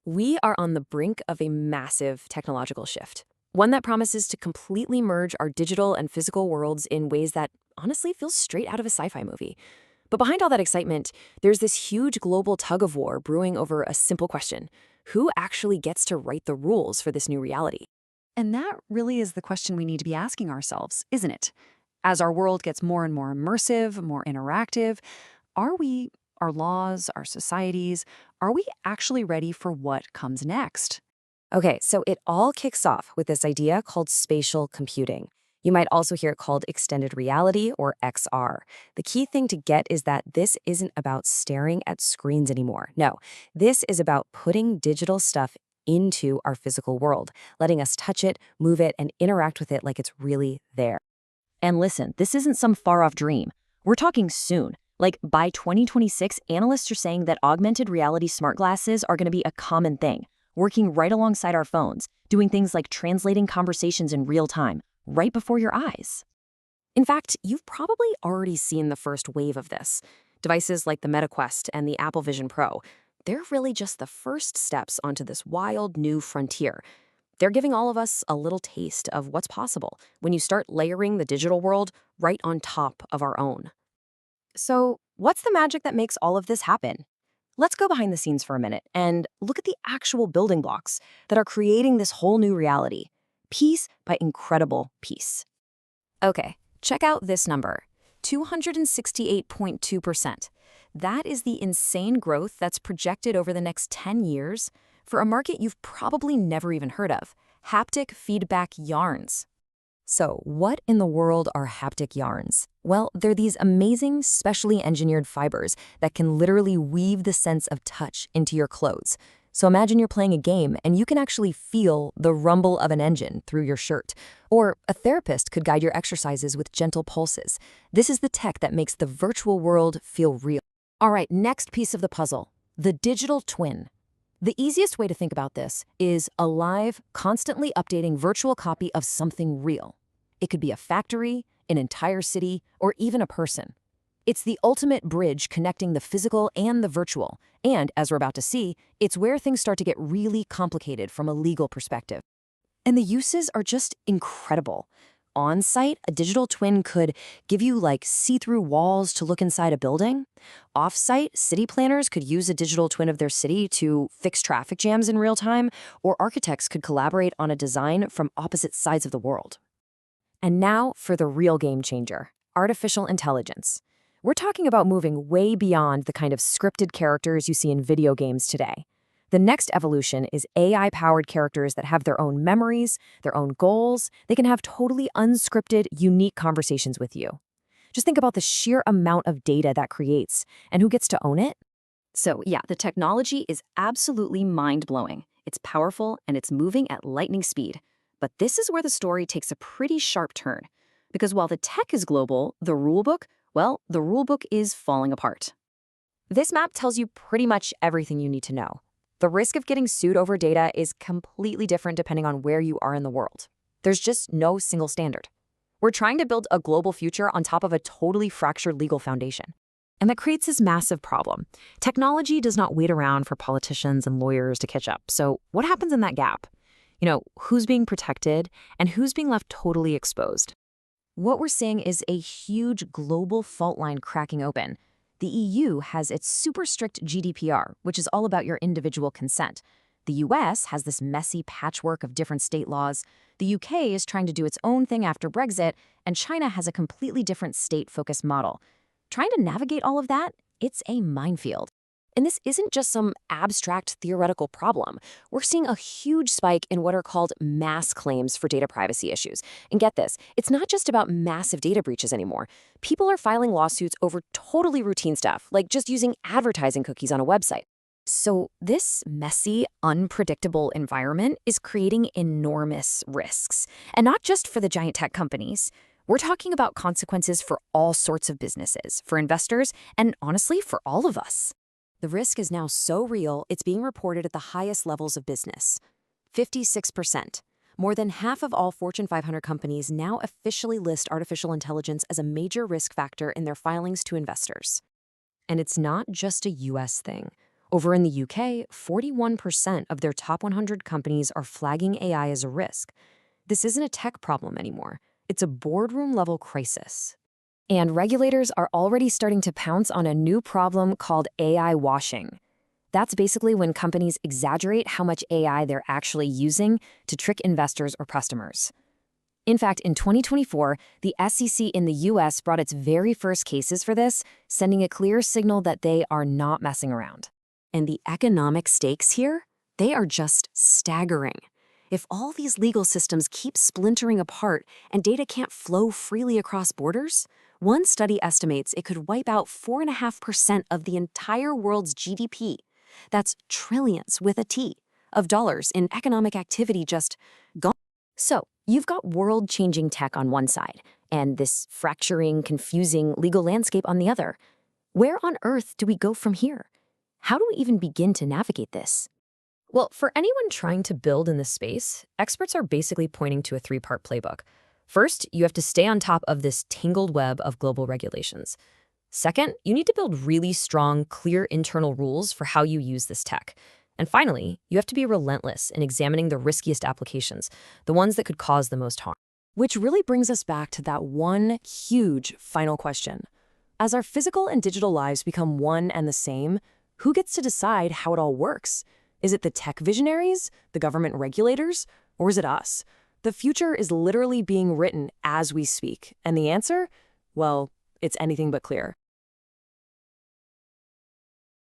We are on the brink of a massive technological shift, one that promises to completely merge our digital and physical worlds in ways that honestly feels straight out of a sci-fi movie. But behind all that excitement, there's this huge global tug of war brewing over a simple question: who actually gets to write the rules for this new reality? And that really is the question we need to be asking ourselves, isn't it? As our world gets more and more immersive, more interactive, are we, our laws, our societies, are we actually ready for what comes next? Okay, so it all kicks off with this idea called spatial computing. You might also hear it called extended reality or XR. The key thing to get is that this isn't about staring at screens anymore. No, this is about putting digital stuff into our physical world, letting us touch it, move it, and interact with it like it's really there. And listen, this isn't some far-off dream. We're talking soon. Like by 2026, analysts are saying that augmented reality smart glasses are going to be a common thing, working right alongside our phones, doing things like translating conversations in real time, right before your eyes. In fact, you've probably already seen the first wave of this. Devices like the Meta Quest and the Apple Vision Pro, they're really just the first steps onto this wild new frontier. They're giving all of us a little taste of what's possible when you start layering the digital world right on top of our own. So, what's the magic that makes all of this happen? Let's go behind the scenes for a minute and look at the actual building blocks that are creating this whole new reality, piece by incredible piece. Okay, check out this number, 268.2%. That is the insane growth that's projected over the next 10 years for a market you've probably never even heard of, haptic feedback yarns. So, what in the world are haptic yarns? Well, they're these amazing, specially engineered fibers that can literally weave the sense of touch into your clothes. So imagine you're playing a game and you can actually feel the rumble of an engine through your shirt. Or a therapist could guide your exercises with gentle pulses. This is the tech that makes the virtual world feel real. All right, next piece of the puzzle, the digital twin. The easiest way to think about this is a live, constantly updating virtual copy of something real. It could be a factory, an entire city, or even a person. It's the ultimate bridge connecting the physical and the virtual. And, as we're about to see, it's where things start to get really complicated from a legal perspective. And the uses are just incredible. On-site, a digital twin could give you like see-through walls to look inside a building. Off-site, city planners could use a digital twin of their city to fix traffic jams in real time, or architects could collaborate on a design from opposite sides of the world. And now for the real game changer, artificial intelligence. We're talking about moving way beyond the kind of scripted characters you see in video games today. The next evolution is AI-powered characters that have their own memories, their own goals. They can have totally unscripted, unique conversations with you. Just think about the sheer amount of data that creates and who gets to own it. So yeah, the technology is absolutely mind-blowing. It's powerful and it's moving at lightning speed. But this is where the story takes a pretty sharp turn. Because while the tech is global, the rulebook, well, the rulebook is falling apart. This map tells you pretty much everything you need to know. The risk of getting sued over data is completely different depending on where you are in the world. There's just no single standard. We're trying to build a global future on top of a totally fractured legal foundation. And that creates this massive problem. Technology does not wait around for politicians and lawyers to catch up. So what happens in that gap? Who's being protected and who's being left totally exposed? What we're seeing is a huge global fault line cracking open. The EU has its super strict GDPR, which is all about your individual consent. The US has this messy patchwork of different state laws. The UK is trying to do its own thing after Brexit, and China has a completely different state-focused model. Trying to navigate all of that, it's a minefield. And this isn't just some abstract theoretical problem. We're seeing a huge spike in what are called mass claims for data privacy issues. And get this, it's not just about massive data breaches anymore. People are filing lawsuits over totally routine stuff, like just using advertising cookies on a website. So this messy, unpredictable environment is creating enormous risks. And not just for the giant tech companies. We're talking about consequences for all sorts of businesses, for investors, and honestly, for all of us. The risk is now so real, it's being reported at the highest levels of business. 56%. More than half of all Fortune 500 companies now officially list artificial intelligence as a major risk factor in their filings to investors. And it's not just a US thing. Over in the UK, 41% of their top 100 companies are flagging AI as a risk. This isn't a tech problem anymore. It's a boardroom-level crisis. And regulators are already starting to pounce on a new problem called AI washing. That's basically when companies exaggerate how much AI they're actually using to trick investors or customers. In fact, in 2024, the SEC in the US brought its very first cases for this, sending a clear signal that they are not messing around. And the economic stakes here, they are just staggering. If all these legal systems keep splintering apart and data can't flow freely across borders, one study estimates it could wipe out 4.5% of the entire world's GDP. That's trillions with a T of dollars in economic activity just gone. So, you've got world-changing tech on one side, and this fracturing, confusing legal landscape on the other. Where on earth do we go from here? How do we even begin to navigate this? Well, for anyone trying to build in this space, experts are basically pointing to a three-part playbook. First, you have to stay on top of this tangled web of global regulations. Second, you need to build really strong, clear internal rules for how you use this tech. And finally, you have to be relentless in examining the riskiest applications, the ones that could cause the most harm. Which really brings us back to that one huge final question. As our physical and digital lives become one and the same, who gets to decide how it all works? Is it the tech visionaries, the government regulators, or is it us? The future is literally being written as we speak, and the answer? Well, it's anything but clear.